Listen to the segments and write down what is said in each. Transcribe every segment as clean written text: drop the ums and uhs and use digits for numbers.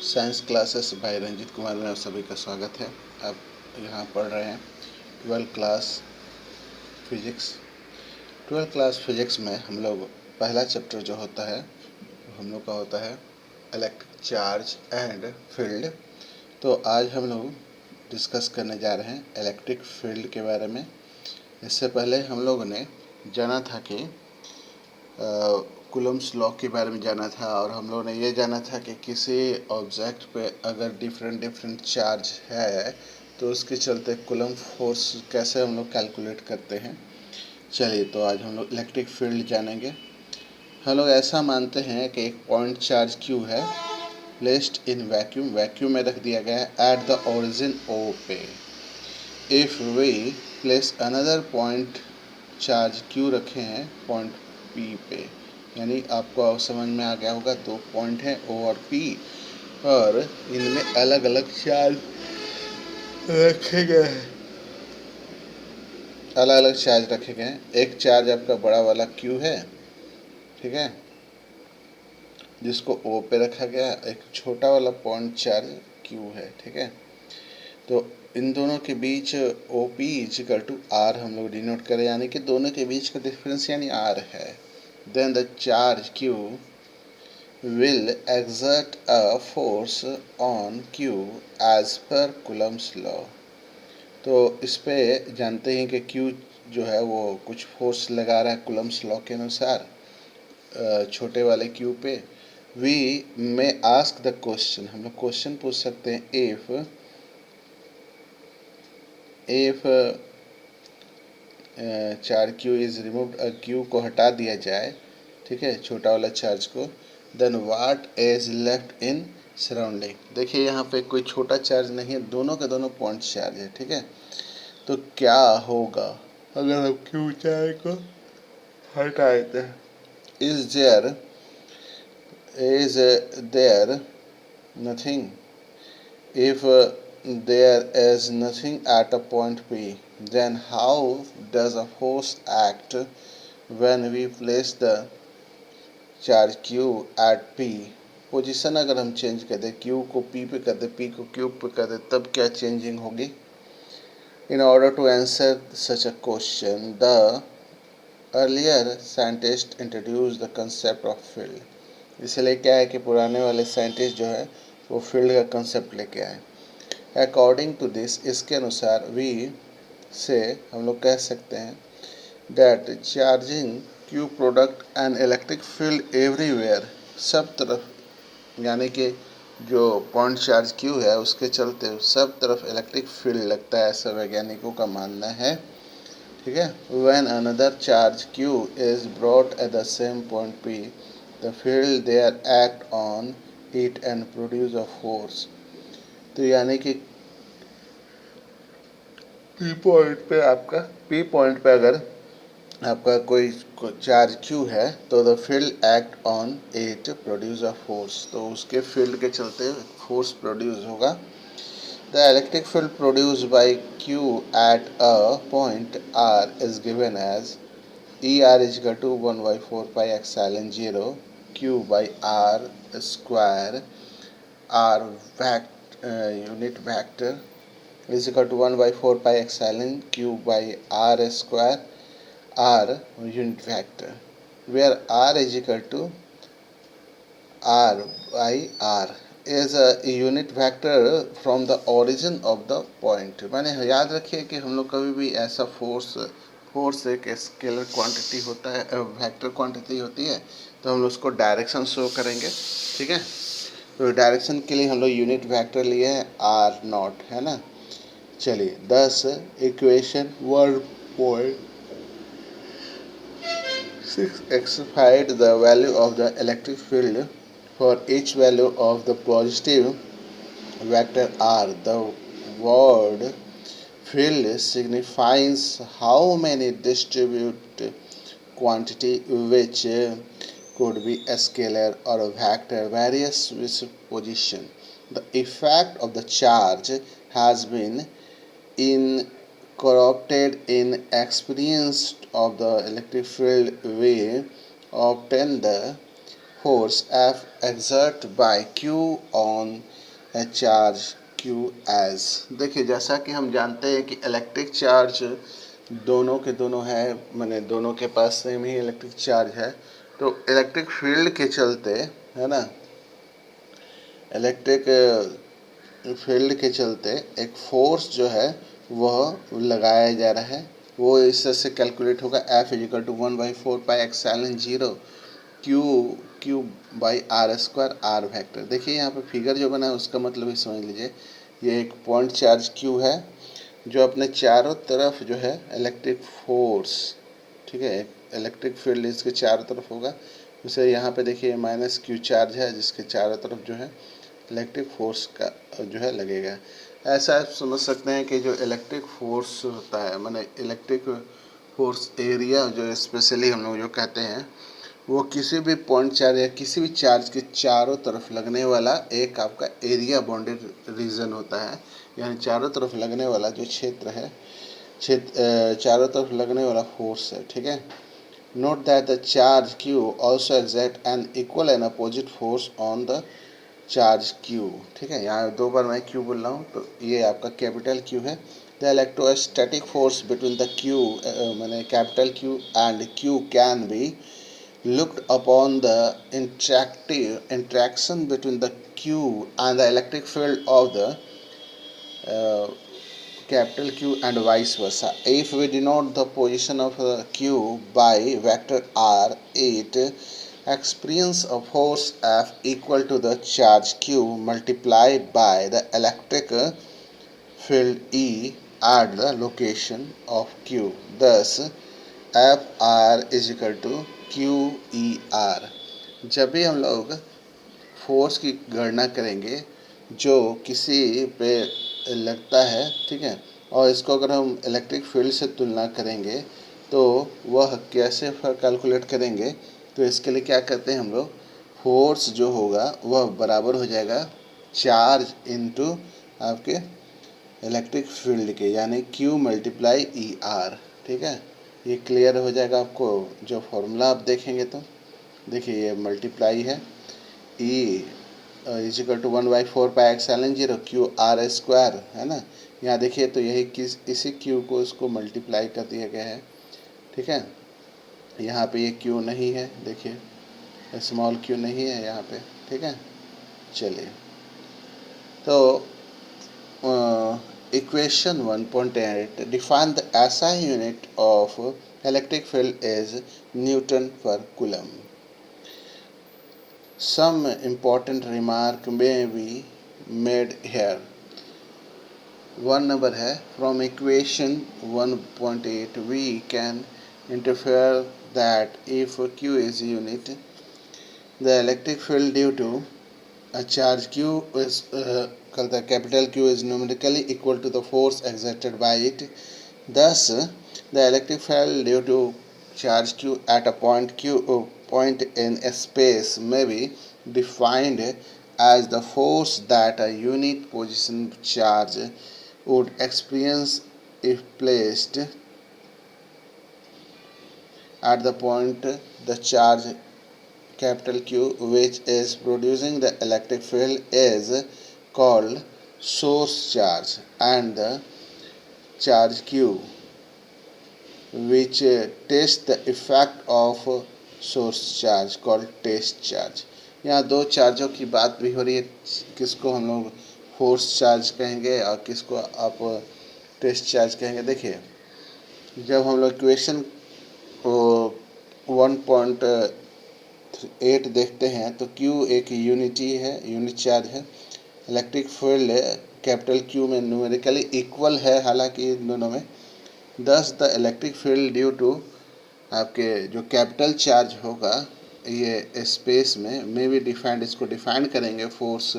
Science classes भाई रंजीत कुमार में आप सभी का स्वागत है। आप यहाँ पढ़ रहे हैं 12th class physics. 12th class physics में हम लोग पहला चैप्टर जो होता है हम लोग का होता है इलेक्ट्रिक चार्ज एंड फील्ड। तो आज हम लोग डिस्कस करने जा रहे हैं इलेक्ट्रिक फील्ड के बारे में। इससे पहले हम लोगों ने जाना था कि कूलम्स लॉ के बारे में जाना था, और हम लोगों ने ये जाना था कि किसी ऑब्जेक्ट पे अगर डिफरेंट चार्ज है तो उसके चलते कूलम फोर्स कैसे हम लोग कैलकुलेट करते हैं। चलिए, तो आज हम लोग इलेक्ट्रिक फील्ड जानेंगे। हम लोग ऐसा मानते हैं कि एक पॉइंट चार्ज क्यू है प्लेस्ड इन वैक्यूम में रख दिया गया है एट द ओरिजिन ओ पे। If we place another point charge Q रखे हैं पॉइंट पी पे, यानी आपको समझ में आ गया होगा, दो पॉइंट हैं ओ और पी, और इनमें अलग अलग चार्ज रखे गए हैं। अलग अलग चार्ज रखे गए हैं। एक चार्ज आपका बड़ा वाला क्यू है, ठीक है, जिसको ओ पे रखा गया। एक छोटा वाला पॉइंट चार्ज क्यू है, ठीक है। तो इन दोनों के बीच O P equal to R हम लोग डिनोट करें, यानी कि दोनों के बीच का डिफरेंस यानी आर है। Then the charge Q will exert a force on Q as per Coulomb's law। तो इस पे जानते हैं कि Q जो है वो कुछ फोर्स लगा रहा है कूलम्स लॉ के अनुसार छोटे वाले Q पे। We may ask the question, हम लोग क्वेश्चन पूछ सकते हैं, if charge Q is removed, Q को हटा दिया जाए, ठीक है, छोटा वाला चार्ज को, then what is left in surrounding. देखिए यहाँ पे कोई छोटा चार्ज नहीं है, दोनों के दोनों पॉइंट चार्ज है, ठीक है। तो क्या होगा अगर हम क्यू चार्ज को हटा देते हैं। Is there nothing, if there is nothing at a point P, then how does a force act when we place the charge Q at P। Position अगर हम चेंज कर दें, Q को P पे कर दें, P को Q पे कर दें, तब क्या चेंजिंग होगी। In order to answer such a question the earlier scientist introduce the concept of field. इसलिए क्या है कि पुराने वाले साइंटिस्ट जो है वो फील्ड का कंसेप्ट लेके आए। अकॉर्डिंग टू दिस, इसके अनुसार वी से हम लोग कह सकते हैं that charging Q product an electric field everywhere, सब तरफ, यानी कि जो पॉइंट चार्ज Q है उसके चलते सब तरफ इलेक्ट्रिक फील्ड लगता है, ऐसा वैज्ञानिकों का मानना है, ठीक है। When another charge Q is brought at the same point P, the field there act on it and produce a force. तो यानी कि P पॉइंट पे अगर आपका कोई चार्ज Q है तो the field act on it produce a force, तो उसके फील्ड के चलते फोर्स प्रोड्यूस होगा। The electric field produce by Q at a point R is given as ER is equal to 1/4 pi epsilon 0 Q by R square, R unit vector is equal to 1/4 pi epsilon Q by R square, R unit vector, where R is equal to R by R is a unit vector from the origin of the point। मैंने याद रखिए कि हम लोग कभी भी ऐसा force एक स्केलर क्वांटिटी होता है, वेक्टर क्वांटिटी होती है, तो हम लोग उसको डायरेक्शन शो करेंगे, ठीक है। तो डायरेक्शन के लिए हम लोग यूनिट वेक्टर लिए हैं R0, है ना। चलिए, दस equation 1.6 the value of the electric field for each value of the positive vector R। The word field signifies how many distribute quantity which could be a scalar or a vector various with position। The effect of the charge has been incorporated in experience of the electric field. We obtain the force F exerted by Q on a charge Q as। देखिए जैसा कि हम जानते हैं कि electric charge दोनों के दोनों है, माने दोनों के पास सेम ही इलेक्ट्रिक चार्ज है, तो इलेक्ट्रिक फील्ड के चलते है ना, इलेक्ट्रिक फील्ड के चलते एक फोर्स जो है वह लगाया जा रहा है। वो इस तरह से कैलकुलेट होगा, F is equal to 1/4πε0 Q by R square R vector. देखिए यहाँ पे फिगर जो बना है उसका मतलब ही समझ लीजिए, ये एक पॉइंट चार्ज क्यू है जो अपने चारों तरफ जो है इलेक्ट्रिक फोर्स, ठीक है, इलेक्ट्रिक फील्ड इसके चारों तरफ होगा। जैसे यहाँ पे देखिए माइनस क्यू चार्ज है जिसके चारों तरफ जो है इलेक्ट्रिक फोर्स का जो है लगेगा। ऐसा आप समझ सकते हैं कि जो इलेक्ट्रिक फोर्स होता है, माने इलेक्ट्रिक फोर्स एरिया जो स्पेशली हम लोग जो कहते हैं, वो किसी भी पॉइंट चार्ज या किसी भी चार्ज के चारों तरफ लगने वाला एक आपका एरिया बाउंडेड रीजन होता है, यानी चारों तरफ लगने वाला जो क्षेत्र है, चारों तरफ लगने वाला फोर्स है, ठीक है। Note that the charge Q also exert an equal and opposite force on the charge Q, ठीक है। यहाँ दो बार मैं Q बोल रहा हूँ, तो ये आपका कैपिटल Q है। The electrostatic force between the Q माने capital Q and Q can be looked upon the interaction between the Q and the electric field of the uh, capital Q and vice versa. If we denote the position of Q by vector R, it experience a force F equal to the charge Q multiplied by the electric field E at the location of Q. Thus, Fr is equal to QER। जब भी हम लोग force की गणना करेंगे जो किसी पे लगता है, ठीक है, और इसको अगर हम इलेक्ट्रिक फील्ड से तुलना करेंगे तो वह कैसे कैलकुलेट करेंगे, तो इसके लिए क्या करते हैं हम लोग, फोर्स जो होगा वह बराबर हो जाएगा चार्ज इनटू आपके इलेक्ट्रिक फील्ड के, यानी Q मल्टीप्लाई ER, ठीक है। ये क्लियर हो जाएगा आपको जो फॉर्मूला आप देखेंगे तो। देखिए ये मल्टीप्लाई है, E is equal to 1/4πε0 QR square, है ना। यहाँ देखिए तो यही इसी Q को इसको मल्टीप्लाई कर दिया गया है, ठीक है। यहाँ पे ये Q नहीं है, देखिए स्मॉल Q नहीं है यहाँ पे, ठीक है। चलिए तो equation 1.8 define the SI unit of electric field is Newton per Coulomb. Some important remark may be made here. One number है, from equation 1.8 we can infer that if Q is unit, the electric field due to a charge Q is called the capital Q is numerically equal to the force exerted by it. Thus, the electric field due to charge Q at a point in a space may be defined as the force that a unit position charge would experience if placed at the point the charge capital Q which is producing the electric field is called source charge, and the charge Q which tests the effect of source charge called test charge। यहाँ दो चार्जों की बात भी हो रही है, किसको हम लोग फोर्स चार्ज कहेंगे और किसको आप टेस्ट चार्ज कहेंगे। देखिए जब हम लोग इक्वेशन 1.8 देखते हैं तो Q एक यूनिटी है, यूनिट चार्ज है। इलेक्ट्रिक फील्ड कैपिटल Q में न्यूमेरिकली इक्वल है, हालांकि इन दोनों में। Thus the electric field due to आपके जो कैपिटल चार्ज होगा ये स्पेस में भी डिफाइंड, इसको डिफाइन करेंगे फोर्स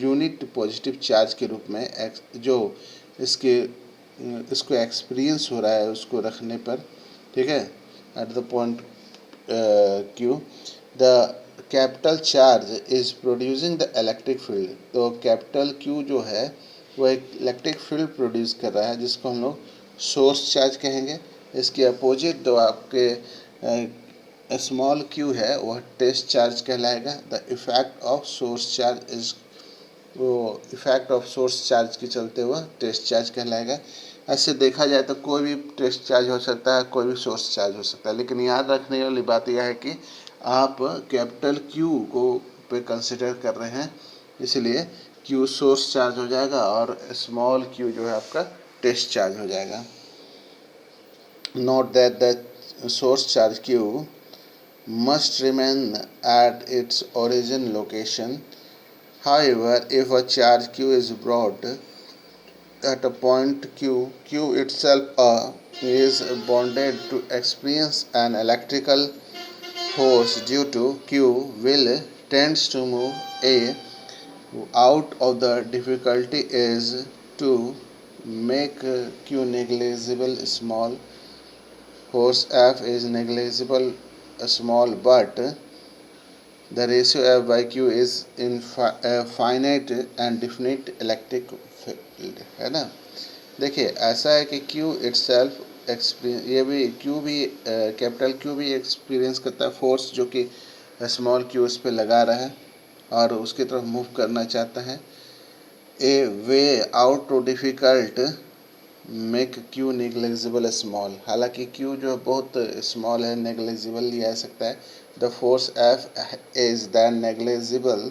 यूनिट पॉजिटिव चार्ज के रूप में, जो इसको एक्सपीरियंस हो रहा है उसको रखने पर, ठीक है, at the point Q the capital charge is producing the electric field. तो कैपिटल Q जो है वो एक इलेक्ट्रिक फील्ड प्रोड्यूस कर रहा है जिसको हम लोग सोर्स चार्ज कहेंगे। इसके अपोजिट तो आपके स्मॉल क्यू है वह टेस्ट चार्ज कहलाएगा। The effect of source charge is, वो इफेक्ट ऑफ सोर्स चार्ज के चलते हुआ टेस्ट चार्ज कहलाएगा। ऐसे देखा जाए तो कोई भी टेस्ट चार्ज हो सकता है, कोई भी सोर्स चार्ज हो सकता है, लेकिन याद रखने वाली बात यह है कि आप कैपिटल क्यू को पे कंसिडर कर रहे हैं, इसलिए क्यू सोर्स चार्ज हो जाएगा और स्मॉल क्यू जो है आपका टेस्ट चार्ज हो जाएगा। Note that the source charge Q must remain at its origin location. However, if a charge q is brought at a point q, q itself is bonded to experience an electrical force due to q will tends to move a out of the difficulty is to make q negligible small. Force F is negligible small, but the ratio F by Q is in finite and definite electric field है ना। देखिए ऐसा है कि Q itself experience, ये भी Q भी capital Q भी एक्सपीरियंस करता है फोर्स जो कि स्मॉल Q उस पर लगा रहा है और उसकी तरफ मूव करना चाहता है। A way out to difficult make Q negligible small, हालांकि क्यू जो बहुत स्मॉल है, नेग्लिजिबल लिया जा सकता है। The force F is than negligible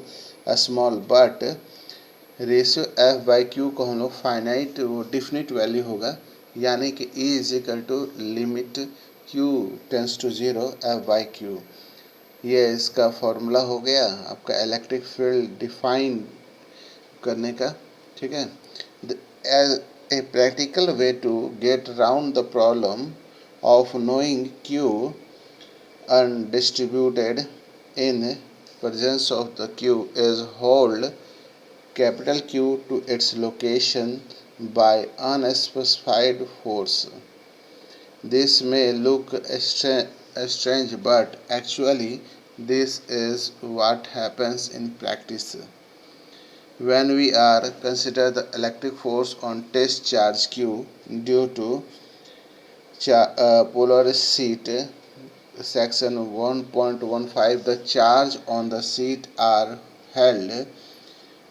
small, but ratio F by Q को हम लोग फाइनाइट डिफिनिट वैल्यू होगा, यानी कि E is equal to limit Q tends to zero F by Q. ये इसका फॉर्मूला हो गया आपका इलेक्ट्रिक फील्ड डिफाइन करने का, ठीक है। A practical way to get around the problem of knowing Q undistributed in presence of the Q is hold capital Q to its location by unspecified force. This may look strange, but actually this is what happens in practice. When we are consider the electric force on test charge q due to polar sheet section 1.15, the charge on the sheet are held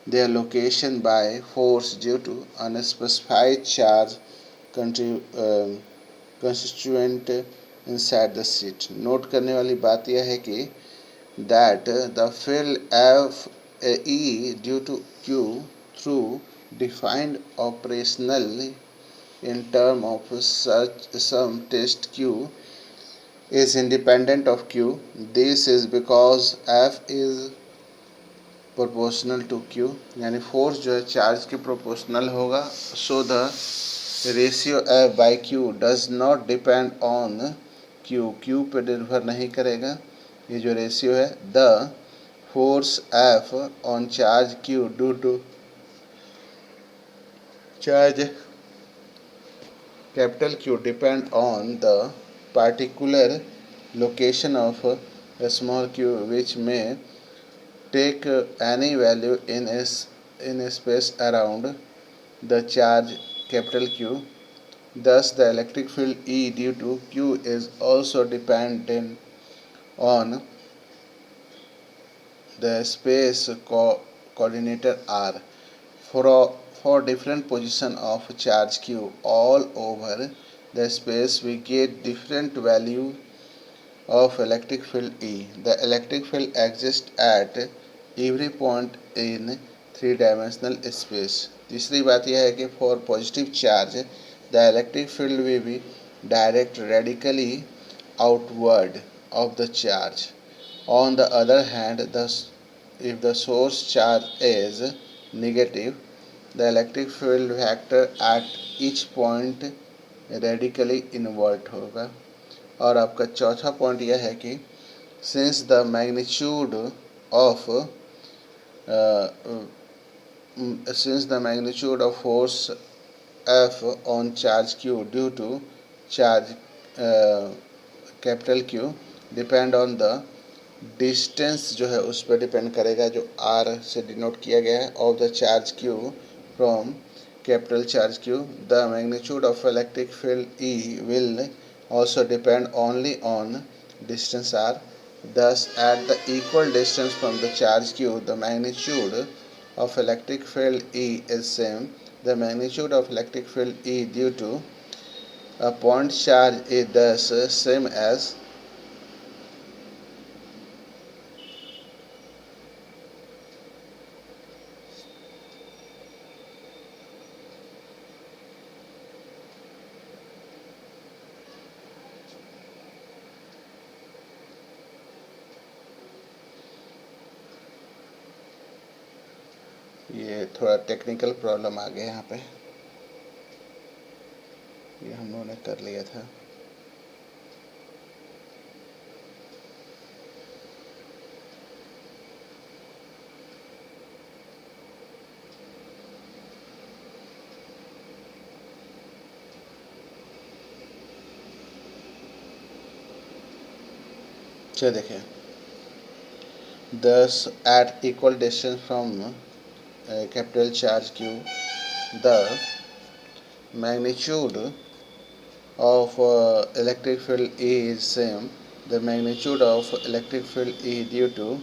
their location by force due to unspecified charge constituent inside the sheet. Note करने वाली बात यह है कि that the field F E due to Q through defined operational in term of such some test Q is independent of Q. This is because F is proportional to Q, यानी force जो है charge के proportional होगा। So the ratio F by Q does not depend on Q, Q पे निर्भर नहीं करेगा। ये जो रेशियो है, the force F on charge Q due to charge capital Q depend on the particular location of a small q, which may take any value in a space around the charge capital Q. Thus, the electric field E due to Q is also dependent on the space coordinator R. For different position of charge q all over the space, we get different value of electric field E. The electric field exists at every point in three-dimensional space. तीसरी बात यह है कि for positive charge the electric field will be direct radically outward of the charge. On the other hand, if the source charge is negative, the electric field vector at each point radically inward होगा। और आपका चौथा point यह है कि since the magnitude of force F on charge Q due to charge capital Q depend on the distance जो है उस पर डिपेंड करेगा, जो R से डिनोट किया गया है, of the charge Q from capital charge Q. The magnitude of electric field E will also depend only on distance r. Thus, at the equal distance from the charge q, the magnitude of electric field E is same. The magnitude of electric field E due to a point charge is thus same as ये थोड़ा technical problem आ गया यहाँ पे, ये हम लोगों ने कर लिया था। चलिए देखें, thus at equal distance from capital charge q, the magnitude of electric field E is same. The magnitude of electric field E due to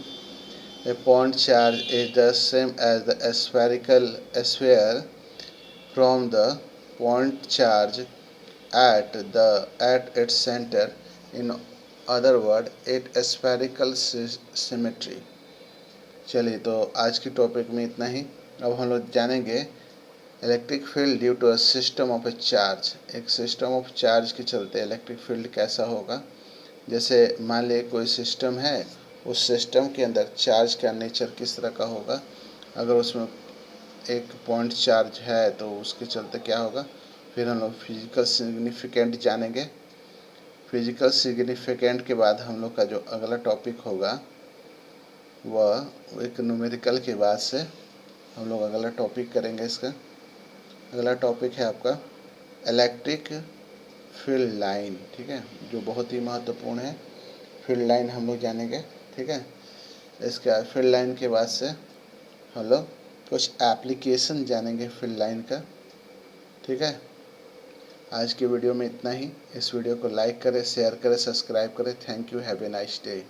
a point charge is the same as the spherical sphere from the point charge at its center. In other word, it spherical symmetry. चलिए, तो आज के topic में इतना ही। अब हम लोग जानेंगे electric field due to a system of a charge. एक सिस्टम ऑफ चार्ज के चलते इलेक्ट्रिक फील्ड कैसा होगा। जैसे मान लीजिए कोई सिस्टम है, उस सिस्टम के अंदर चार्ज का नेचर किस तरह का होगा। अगर उसमें एक पॉइंट चार्ज है तो उसके चलते क्या होगा। फिर हम लोग फिजिकल सिग्निफिकेंट जानेंगे। फिजिकल सिग्निफिकेंट के बाद हम लोग का जो अगला टॉपिक होगा वह एक न्यूमेरिकल के बाद से हम लोग अगला टॉपिक करेंगे। इसका अगला टॉपिक है आपका इलेक्ट्रिक फील्ड लाइन, ठीक है, जो बहुत ही महत्वपूर्ण है। फील्ड लाइन हम लोग जानेंगे, ठीक है। इसका फील्ड लाइन के बाद से हम लोग कुछ एप्लीकेशन जानेंगे फील्ड लाइन का, ठीक है। आज की वीडियो में इतना ही। इस वीडियो को लाइक करें, शेयर करें, सब्सक्राइब करें। Thank you, have a nice day.